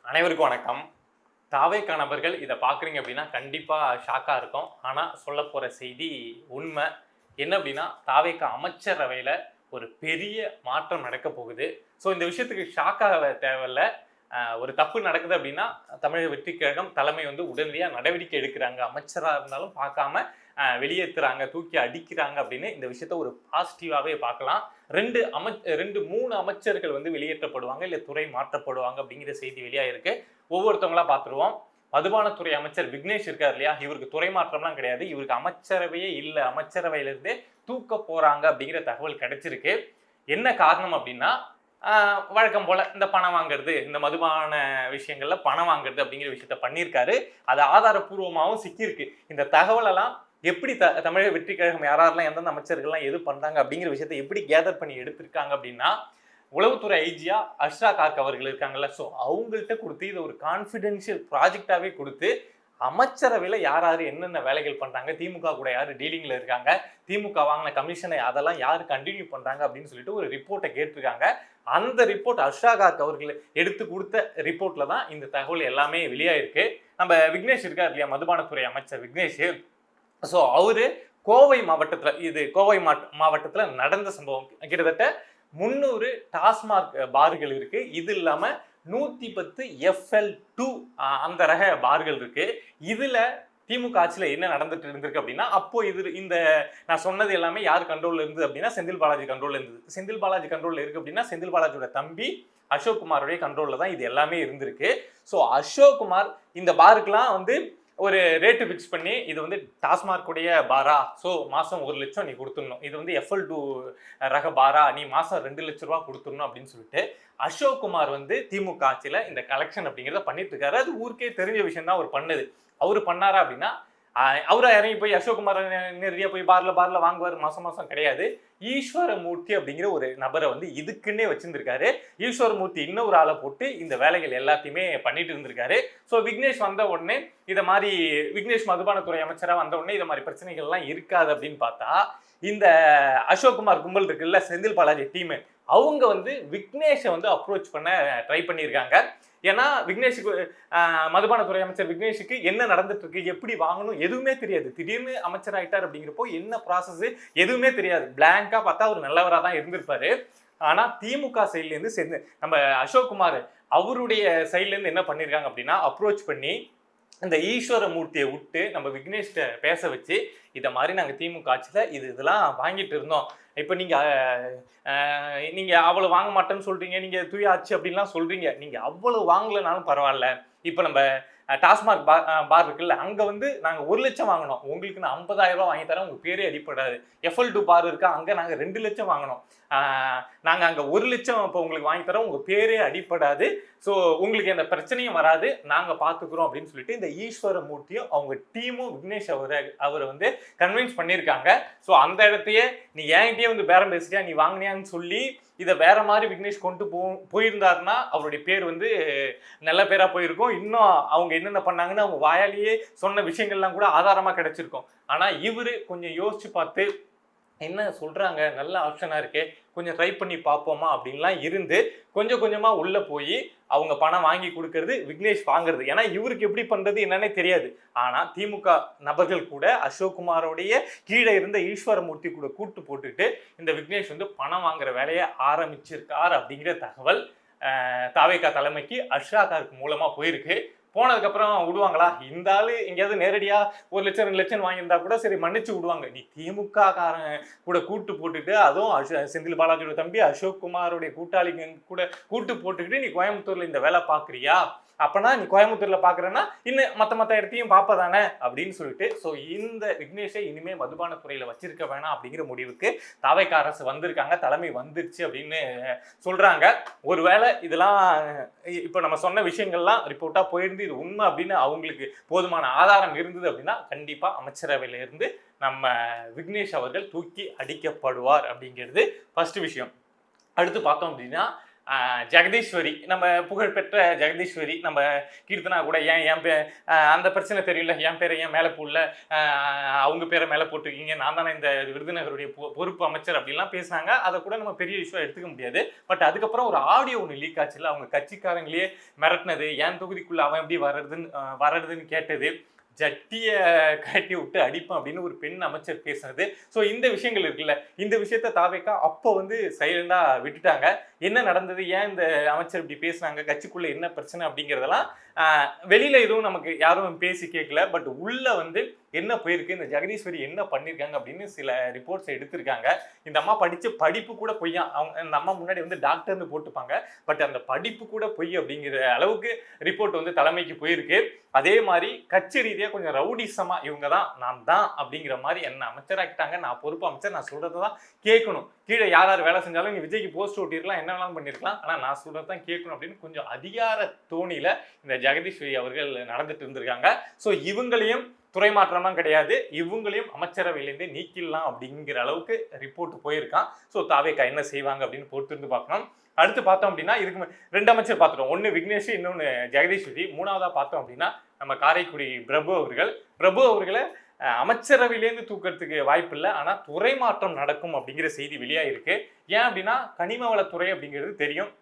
அனைவருக்கும் வணக்கம். தாவேக்கா நபர்கள் இதை பார்க்குறீங்க அப்படின்னா கண்டிப்பாக ஷாக்காக இருக்கும். ஆனால் சொல்ல போகிற செய்தி உண்மை. என்ன அப்படின்னா தாவேக்கா அமைச்சரவையில் ஒரு பெரிய மாற்றம் நடக்க போகுது. ஸோ இந்த விஷயத்துக்கு ஷாக்காக தேவையில்ல. ஒரு தப்பு நடக்குது அப்படின்னா தமிழக வெற்றிக் கழகம் தலைமை வந்து உடனடியாக நடவடிக்கை எடுக்கிறாங்க. அமைச்சராக இருந்தாலும் பார்க்காம வெளியேற்றுறாங்க, தூக்கி அடிக்கிறாங்க அப்படின்னு இந்த விஷயத்த ஒரு பாசிட்டிவாகவே பார்க்கலாம். 3 அமைச்சர்கள் வந்து வெளியேற்றப்படுவாங்க, இல்லை துறை மாற்றப்படுவாங்க அப்படிங்கிற செய்தி வெளியாயிருக்கு. ஒவ்வொருத்தவங்களா பார்த்துருவோம். மதுபானத்துறை அமைச்சர் விக்னேஷ் இருக்கார் இல்லையா, இவருக்கு துறை மாற்றம்லாம் கிடையாது. இவருக்கு அமைச்சரவையே இல்லை, அமைச்சரவையிலிருந்தே தூக்க போறாங்க அப்படிங்கிற தகவல் கிடைச்சிருக்கு. என்ன காரணம் அப்படின்னா வழக்கம் போல இந்த பணம் வாங்குறது, இந்த மதுபான விஷயங்கள்ல பணம் வாங்குறது அப்படிங்கிற விஷயத்த பண்ணியிருக்காரு. அது ஆதாரப்பூர்வமாகவும் சிக்கியிருக்கு. இந்த தகவலெல்லாம் எப்படி தமிழக வெற்றி கழகம் யாரெல்லாம் எந்தெந்த அமைச்சர்கள்லாம் எது பண்றாங்க அப்படிங்கிற விஷயத்த எப்படி கேதர் பண்ணி எடுத்திருக்காங்க அப்படின்னா, உளவுத்துறை ஐஜியா அஷ்ரா கார்க் அவர்கள் இருக்காங்கல்ல, ஸோ அவங்கள்ட்ட கொடுத்து இதை ஒரு கான்ஃபிடென்ஷியல் ப்ராஜெக்டாவே கொடுத்து அமைச்சரவையில் யார் யார் என்னென்ன வேலைகள் பண்றாங்க, திமுக கூட யார் டீலிங்ல இருக்காங்க, திமுக வாங்கின கமிஷனை அதெல்லாம் யார் கண்டினியூ பண்றாங்க அப்படின்னு சொல்லிட்டு ஒரு ரிப்போர்ட்டை கேட்டிருக்காங்க. அந்த ரிப்போர்ட் அஷ்ரா கார்க் அவர்கள் எடுத்து கொடுத்த ரிப்போர்ட்ல தான் இந்த தகவல் எல்லாமே வெளியாயிருக்கு. நம்ம விக்னேஷ் இருக்கார் இல்லையா, மதுபானத்துறை அமைச்சர் விக்னேஷ். ஸோ அவரு கோவை மாவட்டத்தில் நடந்த சம்பவம். கிட்டத்தட்ட 300 டாஸ்மாக் பார்கள் இருக்கு. இது இல்லாம 110 FL2 அந்த ரக பார்கள் இருக்கு. இதுல திமுக ஆட்சியில் என்ன நடந்துட்டு இருந்திருக்கு அப்படின்னா, அப்போ இந்த நான் சொன்னது எல்லாமே யார் கண்ட்ரோல்ல இருந்தது அப்படின்னா செந்தில் பாலாஜி கண்ட்ரோல்ல இருந்தது. செந்தில் பாலாஜி கண்ட்ரோல்ல இருக்கு அப்படின்னா செந்தில் பாலாஜியோட தம்பி அசோக் குமாரோடைய கண்ட்ரோல்ல தான் இது எல்லாமே இருந்திருக்கு. ஸோ அசோக் குமார் இந்த பாருக்கெல்லாம் வந்து ஒரு ரேட்டு ஃபிக்ஸ் பண்ணி, இது வந்து டாஸ்மாக் உடைய பாரா, ஸோ மாதம் 1 லட்சம் நீ கொடுத்துடணும், இது வந்து FL2 ரக பாரா, நீ மாதம் 2 லட்ச ரூபா கொடுத்துடணும் அப்படின்னு சொல்லிட்டு அசோக் குமார் வந்து திமுக ஆட்சியில் இந்த கலெக்ஷன் அப்படிங்கிறத பண்ணிட்டு இருக்காரு. அது ஊருக்கே தெரிஞ்ச விஷயம் தான் அவர் பண்ணது. அவர் பண்ணாரா அப்படின்னா அவரை இறங்கி போய் அசோக்குமார் நேரடியாக போய் பார்ல வாங்குவார் மாசம் கிடையாது. ஈஸ்வரமூர்த்தி அப்படிங்கிற ஒரு நபரை வந்து இதுக்குன்னே வச்சிருந்திருக்காரு. ஈஸ்வரமூர்த்தி இன்னொரு ஆளை போட்டு இந்த வேலைகள் எல்லாத்தையுமே பண்ணிட்டு இருந்திருக்காரு. ஸோ விக்னேஷ் வந்த உடனே இதை மாதிரி விக்னேஷ் மதுபானத்துறை அமைச்சராக வந்த உடனே இதை மாதிரி பிரச்சனைகள்லாம் இருக்காது அப்படின்னு பார்த்தா, இந்த அசோக்குமார் கும்பல் இருக்குல்ல, செந்தில் பாலாஜி டீமு, அவங்க வந்து விக்னேஷை வந்து அப்ரோச் பண்ண ட்ரை பண்ணியிருக்காங்க. ஏன்னா விக்னேஷுக்கு மதுபானத்துறை அமைச்சர் விக்னேஷுக்கு என்ன நடந்துட்டு இருக்கு, எப்படி வாங்கணும் எதுவுமே தெரியாது. திடீர்னு அமைச்சர் ஆயிட்டார் அப்படிங்கிறப்போ என்ன ப்ராசஸ் எதுவுமே தெரியாது. பிளாங்கா பார்த்தா ஒரு நல்லவராக தான் இருந்திருப்பாரு. ஆனா திமுக சைட்லேருந்து சேர்ந்து நம்ம அசோக்குமார் அவருடைய சைட்லேருந்து என்ன பண்ணியிருக்காங்க அப்படின்னா, அப்ரோச் பண்ணி இந்த ஈஸ்வரமூர்த்தியை விட்டு நம்ம விக்னேஷ்ட பேச வச்சு, இதை மாதிரி நாங்கள் திமுக ஆட்சியில் இதெல்லாம் வாங்கிட்டு இருந்தோம், இப்போ நீங்கள் அவ்வளோ வாங்க மாட்டேன்னு சொல்கிறீங்க, நீங்கள் தூய ஆட்சி அப்படின்லாம் சொல்கிறீங்க, நீங்கள் அவ்வளோ வாங்கலைனாலும் பரவாயில்ல, இப்போ நம்ம டாஸ்மாக் பார் இருக்குல்ல, அங்கே வந்து நாங்கள் 1 லட்சம் வாங்கினோம், உங்களுக்கு நான் 50,000 ரூபா வாங்கி தரேன், உங்கள் பேரே அடிப்படாது. FL2 பார் இருக்கா, அங்கே நாங்கள் 2 லட்சம் வாங்கினோம், நாங்கள் அங்கே 1 லட்சம் இப்போ உங்களுக்கு வாங்கி தரோம், உங்கள் பேரே அடிப்படாது, ஸோ உங்களுக்கு எந்த பிரச்சனையும் வராது, நாங்கள் பார்த்துக்குறோம் அப்படின்னு சொல்லிட்டு இந்த ஈஸ்வரமூர்த்தியும் அவங்க டீமும் விக்னேஷ் அவரை வந்து கன்வின்ஸ் பண்ணியிருக்காங்க. ஸோ அந்த இடத்தையே நீ என்கிட்டயே வந்து பேரம் பேசிட்டியா, நீ வாங்கினியான்னு சொல்லி இதை வேற மாதிரி விக்னேஷ் கொண்டு போயிருந்தாருன்னா அவருடைய பேர் வந்து நல்ல பேரா போயிருக்கும். இன்னும் அவங்க என்னென்ன பண்ணாங்கன்னு அவங்க வாயாலேயே சொன்ன விஷயங்கள்லாம் கூட ஆதாரமா கிடைச்சிருக்கும். ஆனா இவரு கொஞ்சம் யோசிச்சு பார்த்து என்ன சொல்றாங்க, நல்ல ஆப்ஷனா இருக்கே, கொஞ்சம் ட்ரை பண்ணி பார்ப்போமா அப்படின்லாம் இருந்து கொஞ்சம் கொஞ்சமா உள்ள போய் அவங்க பணம் வாங்கி கொடுக்கறது, விக்னேஷ் வாங்குறது. ஏன்னா இவருக்கு எப்படி பண்றது என்னன்னே தெரியாது. ஆனா திமுக நபர்கள் கூட அசோக் குமாரோடைய கீழே இருந்த ஈஸ்வரமூர்த்தி கூட கூட்டு போட்டுக்கிட்டு இந்த விக்னேஷ் வந்து பணம் வாங்குற வேலையை ஆரம்பிச்சிருக்கார் அப்படிங்கிற தகவல் தாவேக்கா தலைமைக்கு அஷ்ரா கார்க் மூலமா போயிருக்கு. போனதுக்கப்புறம் விடுவாங்களா, இந்த ஆளு எங்கேயாவது நேரடியா 1 லட்சம் 2 லட்சம் வாங்கியிருந்தா கூட சரி மன்னிச்சு விடுவாங்க. நீ திமுக காரன் கூட கூட்டு போட்டுட்டு, அதுவும் செந்தில் பாலாஜியோட தம்பி அசோக் குமாரோடைய கூட்டாளிங்க கூட கூட்டு போட்டுக்கிட்டு நீ கோயம்புத்தூர்ல இந்த வேலை பாக்குறியா, அப்பனா நீ கோயம்புத்தூர்ல பாக்குறேன்னா இன்னும் மத்த இடத்தையும் பாப்பதானே அப்படின்னு சொல்லிட்டு, ஸோ இந்த விக்னேஷை இனிமே மதுபானத்துறையில வச்சிருக்க வேணாம் அப்படிங்கிற முடிவுக்கு தாவேக்கா அரசு வந்திருக்காங்க, தலைமை வந்துருச்சு அப்படின்னு சொல்றாங்க. ஒருவேளை இதெல்லாம் இப்போ நம்ம சொன்ன விஷயங்கள்லாம் ரிப்போர்ட்டா போயிருந்து இது உண்மை அப்படின்னு அவங்களுக்கு போதுமான ஆதாரம் இருந்தது அப்படின்னா கண்டிப்பா அமைச்சரவையில இருந்து நம்ம விக்னேஷ் அவர்கள் தூக்கி அடிக்கப்படுவார் அப்படிங்கிறது ஃபர்ஸ்ட் விஷயம். அடுத்து பார்த்தோம் அப்படின்னா ஜெகதீஸ்வரி, நம்ம புகழ்பெற்ற ஜெகதீஸ்வரி, நம்ம கீர்த்தனா கூட ஏன் என் அந்த பிரச்சனை தெரியல, என் பேரை ஏன் மேலே போடல, அவங்க பேரை மேலே போட்டிருக்கீங்க, நான் தானே இந்த விருதுநகருடைய பொறுப்பு அமைச்சர் அப்படின்லாம் பேசுனாங்க. அதை கூட நம்ம பெரிய இஷ்யூவாக எடுத்துக்க முடியாது. பட் அதுக்கப்புறம் ஒரு ஆடியோ ஒன்று லீக் ஆச்சுல, அவங்க கட்சிக்காரங்களையே மிரட்டினது, என் தொகுதிக்குள்ள அவன் எப்படி வர்றதுன்னு கேட்டது, ஜட்டிய கட்டி விட்டு அடிப்பேன் அப்படின்னு ஒரு பெண் அமைச்சர் பேசுறது. ஸோ இந்த விஷயங்கள் இருக்குல்ல, இந்த விஷயத்த தாவேக்கா அப்போ வந்து சைலண்டா விட்டுட்டாங்க. என்ன நடந்தது, ஏன் இந்த அமைச்சர் இப்படி பேசுனாங்க, கட்சிக்குள்ள என்ன பிரச்சனை அப்படிங்கிறதெல்லாம் வெளியில எதுவும் நமக்கு யாரும் பேசி கேட்கல. பட் உள்ள வந்து என்ன போயிருக்கு, இந்த ஜெகதீஸ்வரி என்ன பண்ணியிருக்காங்க அப்படின்னு சில ரிப்போர்ட்ஸ் எடுத்திருக்காங்க. இந்த அம்மா படிச்ச படிப்பு கூட பொய்யா, அவங்க இந்த அம்மா முன்னாடி வந்து டாக்டர்னு போட்டுப்பாங்க, பட் அந்த படிப்பு கூட பொய் அப்படிங்கிற அளவுக்கு ரிப்போர்ட் வந்து தலைமைக்கு போயிருக்கு. அதே மாதிரி கட்சி ரீதியாக கொஞ்சம் ரவுடிசமா இவங்க தான் நான் தான் அப்படிங்கிற மாதிரி என்ன அமைச்சராக்கிட்டாங்க, நான் பொறுப்பு அமைச்சர், நான் சொல்றது தான் கேட்கணும், கீழே யார் யார் வேலை செஞ்சாலும் நீ விஜய்க்கு போஸ்ட் ஓட்டிருக்கலாம், என்ன வேணாலும் பண்ணிருக்கலாம், ஆனால் நான் சொல்றது தான் கேட்கணும் அப்படின்னு கொஞ்சம் அதிகார தோணியில இந்த ஜெகதீஸ்வரி அவர்கள் நடந்துட்டு இருந்திருக்காங்க. ஸோ இவங்களையும் துறை மாற்றம்லாம் கிடையாது, இவங்களையும் அமைச்சரவையிலேருந்து நீக்கிடலாம் அப்படிங்கிற அளவுக்கு ரிப்போர்ட் போயிருக்கான். ஸோ தாவேக்கா என்ன செய்வாங்க அப்படின்னு பொறுத்திருந்து பார்க்கணும். அடுத்து பார்த்தோம் அப்படின்னா இதுக்கு 2 அமைச்சர் பார்த்துட்டோம், ஒன்று விக்னேஷ், இன்னொன்று ஜெகதீஸ்வரி. 3வதா பார்த்தோம் அப்படின்னா நம்ம காரைக்குடி பிரபு அவர்களை அமைச்சரவையிலேருந்து தூக்கிறதுக்கு வாய்ப்பு இல்லை, ஆனால் துறை மாற்றம் நடக்கும் அப்படிங்கிற செய்தி வெளியாயிருக்கு. ஏன் அப்படின்னா கனிம வளத்துறை அப்படிங்கிறது தெரியும்,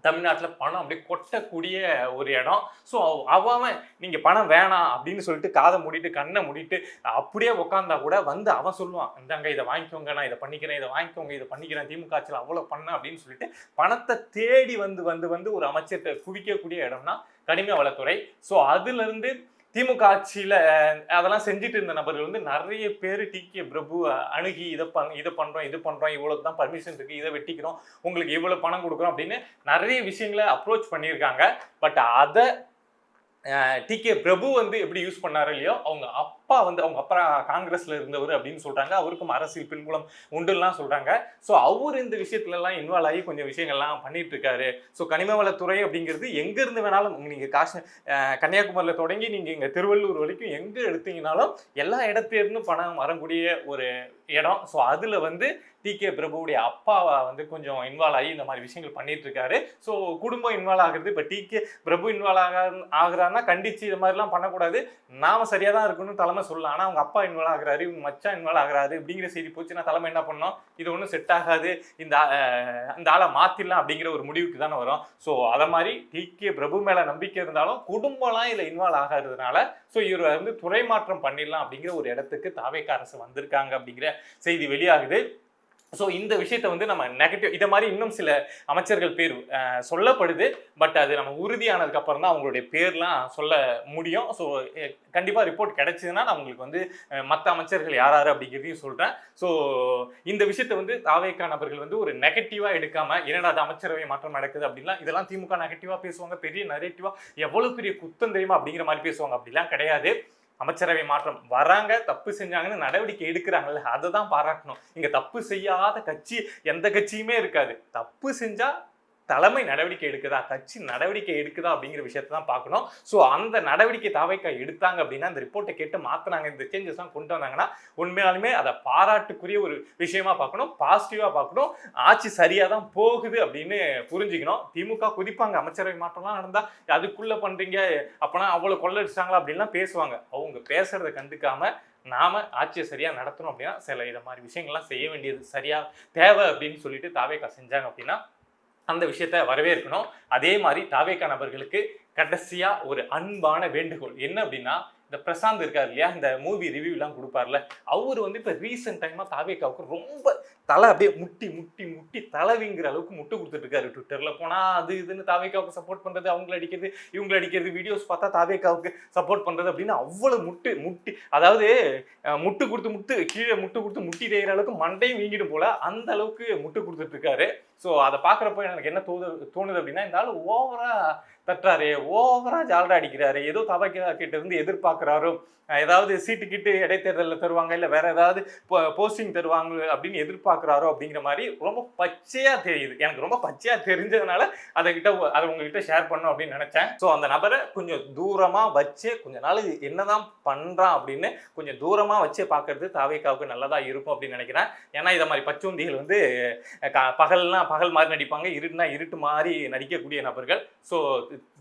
தமிழ்நாட்டில் பணம் அப்படியே கொட்டக்கூடிய ஒரு இடம். ஸோ அவன் நீங்கள் பணம் வேணாம் அப்படின்னு சொல்லிட்டு காதை மூடிட்டு கண்ணை மூடிட்டு அப்படியே உட்காந்தா கூட வந்து அவன் சொல்லுவான், இந்தாங்க இதை வாங்கிக்கோங்க, நான் இதை பண்ணிக்கிறேன், இதை வாங்கிக்கோங்க, இதை பண்ணிக்கிறேன், திமுக ஆட்சியில் அவ்வளோ பண்ண அப்படின்னு சொல்லிட்டு பணத்தை தேடி வந்து ஒரு அமைச்சர்கிட்ட குவிக்கக்கூடிய இடம்னா கனிம வளத்துறை. ஸோ அதுலேருந்து திமுக ஆட்சியில் அதெல்லாம் செஞ்சுட்டு இருந்த நபர்கள் வந்து நிறைய பேர் டிகே பிரபு அணுகி இதை பண்ணுறோம் இவ்வளோ தான் பர்மிஷன் இருக்குது, இதை வெட்டிக்கிறோம், உங்களுக்கு இவ்வளோ பணம் கொடுக்குறோம் அப்படின்னு நிறைய விஷயங்களை அப்ரோச் பண்ணியிருக்காங்க. பட் அதை டிகே பிரபு வந்து எப்படி யூஸ் பண்ணாரோ இல்லையோ, அவங்க அப்பா காங்கிரஸ்ல இருந்தவர் அப்படின்னு சொல்றாங்க, அவருக்கும் அரசியல் பின்புலம் உண்டுலாம் சொல்றாங்க. ஸோ அவர் இந்த விஷயத்துல எல்லாம் இன்வால்வ் ஆகி கொஞ்சம் விஷயங்கள்லாம் பண்ணிட்டு இருக்காரு. ஸோ கனிம வளத்துறை அப்படிங்கிறது எங்க இருந்து வேணாலும் நீங்க கன்னியாகுமரியில தொடங்கி நீங்க இங்க திருவள்ளூர் வரைக்கும் எங்க எடுத்தீங்கன்னாலும் எல்லா இடத்திலிருந்து பணம் வரக்கூடிய ஒரு இடம். ஸோ அதுல வந்து டிகே பிரபுவுடைய அப்பாவை வந்து கொஞ்சம் இன்வால்வ் ஆகி இந்த மாதிரி விஷயங்கள் பண்ணிட்டு இருக்காரு. ஸோ குடும்பம் இன்வால்வ் ஆகுறது. இப்போ டிகே பிரபு இன்வால்வ் ஆகுறாருன்னா கண்டிச்சு இது மாதிரிலாம் பண்ணக்கூடாது, நாம சரியா தான் இருக்கணும்னு தலைமை சொல்லலாம். ஆனால் அவங்க அப்பா இன்வால்வ் ஆகுறாரு, இவங்க மச்சான் இன்வால்வ் ஆகுறாரு அப்படிங்கிற செய்தி போச்சுன்னா தலைமை என்ன பண்ணோம், இது ஒன்றும் செட் ஆகாது, இந்த ஆளை மாத்திடலாம் அப்படிங்கிற ஒரு முடிவுக்கு தானே வரும். ஸோ அதை மாதிரி டிகே பிரபு மேல நம்பிக்கை இருந்தாலும் குடும்பம்லாம் இதில் இன்வால்வ் ஆகாததுனால ஸோ இவர் வந்து துறை மாற்றம் பண்ணிடலாம் அப்படிங்கிற ஒரு இடத்துக்கு தாவேக்கா அரசு வந்திருக்காங்க அப்படிங்கிற செய்தி வெளியாகுது. ஸோ இந்த விஷயத்தை வந்து நம்ம நெகட்டிவ் இதை மாதிரி இன்னும் சில அமைச்சர்கள் பேர் சொல்லப்படுது. பட் அது நம்ம உறுதியானதுக்கு அப்புறம் தான் அவங்களுடைய பேர்லாம் சொல்ல முடியும். ஸோ கண்டிப்பாக ரிப்போர்ட் கிடைச்சதுன்னா நான் உங்களுக்கு வந்து மற்ற அமைச்சர்கள் யார் அப்படிங்கிறதையும் சொல்கிறேன். ஸோ இந்த விஷயத்தை வந்து தாவேக்கா நபர்கள் வந்து ஒரு நெகட்டிவாக எடுக்காமல், என்னடா அது அமைச்சரவை மாற்றம் நடக்குது அப்படின்லாம் இதெல்லாம் திமுக நெகட்டிவாக பேசுவாங்க, பெரிய நெகட்டிவாக எவ்வளோ பெரிய குத்தம் தெரியுமா அப்படிங்கிற மாதிரி பேசுவாங்க. அப்படிலாம் கிடையாது. அமைச்சரவை மாற்றம் வராங்க, தப்பு செஞ்சாங்கன்னு நடவடிக்கை எடுக்கிறாங்கல்ல, அதை தான் பாராட்டணும். இங்க தப்பு செய்யாத கட்சி எந்த கட்சியுமே இருக்காது. தப்பு செஞ்சா தலைமை நடவடிக்கை எடுக்குதா, கட்சி நடவடிக்கை எடுக்குதா அப்படிங்கிற விஷயத்தை தான் பார்க்கணும். ஸோ அந்த நடவடிக்கை தாவேக்கா எடுத்தாங்க அப்படின்னா, அந்த ரிப்போர்ட்டை கேட்டு மாற்றினாங்க, இந்த சேஞ்சஸ் தான் கொண்டு வந்தாங்கன்னா உண்மையாலுமே அதை பாராட்டுக்குரிய ஒரு விஷயமா பார்க்கணும், பாசிட்டிவாக பார்க்கணும். ஆட்சி சரியாக தான் போகுது அப்படின்னு புரிஞ்சுக்கணும். திமுக குதிப்பாங்க, அமைச்சரவை மாற்றம்லாம் நடந்தால் அதுக்குள்ளே பண்ணுறீங்க அப்போனா அவ்வளோ கொள்ளடிச்சாங்களா அப்படின்லாம் பேசுவாங்க. அவங்க பேசுறதை கண்டுக்காம நாம ஆட்சியை சரியா நடத்தணும் அப்படின்னா சில இதை மாதிரி விஷயங்கள்லாம் செய்ய வேண்டியது சரியா தேவை அப்படின்னு சொல்லிட்டு தாவேக்கா செஞ்சாங்க அப்படின்னா அந்த விஷயத்த வரவேற்கணும். அதே மாதிரி தாவேக்கா நபர்களுக்கு கடைசியா ஒரு அன்பான வேண்டுகோள் என்ன அப்படின்னா, இந்த பிரசாந்த் இருக்காரு இல்லையா, இந்த மூவி ரிவ்யூலாம் கொடுப்பார்ல, அவர் வந்து இப்போ ரீசெண்ட் டைமா தாவேக்காவுக்கு ரொம்ப தலை அப்படியே முட்டி முட்டி முட்டி தலைவிங்கிற அளவுக்கு முட்டு கொடுத்துட்டு இருக்காரு. ட்விட்டர்ல போனா அது இதுன்னு தாவேக்காவுக்கு சப்போர்ட் பண்றது, அவங்களை அடிக்கிறது, இவங்களை அடிக்கிறது, வீடியோஸ் பார்த்தா தாவேக்காவுக்கு சப்போர்ட் பண்றது அப்படின்னு அவ்வளவு முட்டி அதாவது முட்டு கொடுத்து கீழே முட்டு கொடுத்து முட்டி தேய்கிற அளவுக்கு மண்டையும் வீங்கிடும் போல அந்த அளவுக்கு முட்டு கொடுத்துட்டு இருக்காரு. ஸோ அதை பார்க்குறப்போ எனக்கு என்ன தோணுது அப்படின்னா, இந்த ஆள் ஓவரா தட்டுறாரு, ஓவரா ஜால்ரா அடிக்கிறாரு, ஏதோ தவைக்கா கிட்ட இருந்து எதிர்பார்க்கிறாரோ, ஏதாவது சீட்டு கிட்டு இடைத்தேர்தலில் தருவாங்க, இல்லை வேற ஏதாவது போஸ்டிங் தருவாங்க அப்படின்னு எதிர்பார்க்குறாரோ அப்படிங்கிற மாதிரி ரொம்ப பச்சையா தெரியுது. எனக்கு ரொம்ப பச்சையா தெரிஞ்சதுனால அதை உங்ககிட்ட ஷேர் பண்ணணும் அப்படின்னு நினைச்சேன். ஸோ அந்த நபரை கொஞ்சம் தூரமா வச்சு கொஞ்ச நாள் என்னதான் பண்றான் அப்படின்னு கொஞ்சம் தூரமா வச்சு பார்க்கறது தாவேக்காவுக்கு நல்லதா இருக்கும் அப்படின்னு நினைக்கிறேன். ஏன்னா இதை மாதிரி பச்சுந்திகள் வந்து பகல் மாதிரி நடிப்பாங்க, இருட்டுனா இருட்டு மாதிரி நடிக்கக்கூடிய நபர்கள். ஸோ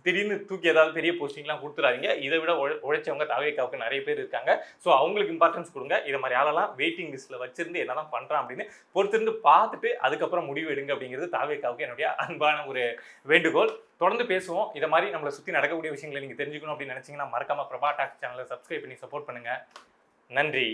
திடீர்னு தூக்கி ஏதாவது பெரிய போஸ்டிங்லாம் கொடுத்துறாதீங்க. இதை விட உழைச்சவங்க தாவேக்காவுக்கு நிறைய பேர் இருக்காங்க. ஸோ அவங்களுக்கு இம்பார்ட்டன்ஸ் கொடுங்க. இதை மாதிரி ஆளெல்லாம் வெயிட்டிங் லிஸ்ட்டில் வச்சிருந்து என்னதான் பண்ணுறான் அப்படின்னு பொறுத்திருந்து பார்த்துட்டு அதுக்கப்புறம் முடிவு எடுங்க அப்படிங்கிறது தாவேக்காவுக்கு என்னுடைய அன்பான ஒரு வேண்டுகோள். தொடர்ந்து பேசுவோம். இதை மாதிரி நம்மளை சுற்றி நடக்கக்கூடிய விஷயங்களை நீங்கள் தெரிஞ்சுக்கணும் அப்படின்னு நினச்சிங்கன்னா மறக்காம பிரபா டாக்ஸ் சேனலை சப்ஸ்கிரைப் பண்ணி சப்போர்ட் பண்ணுங்கள். நன்றி.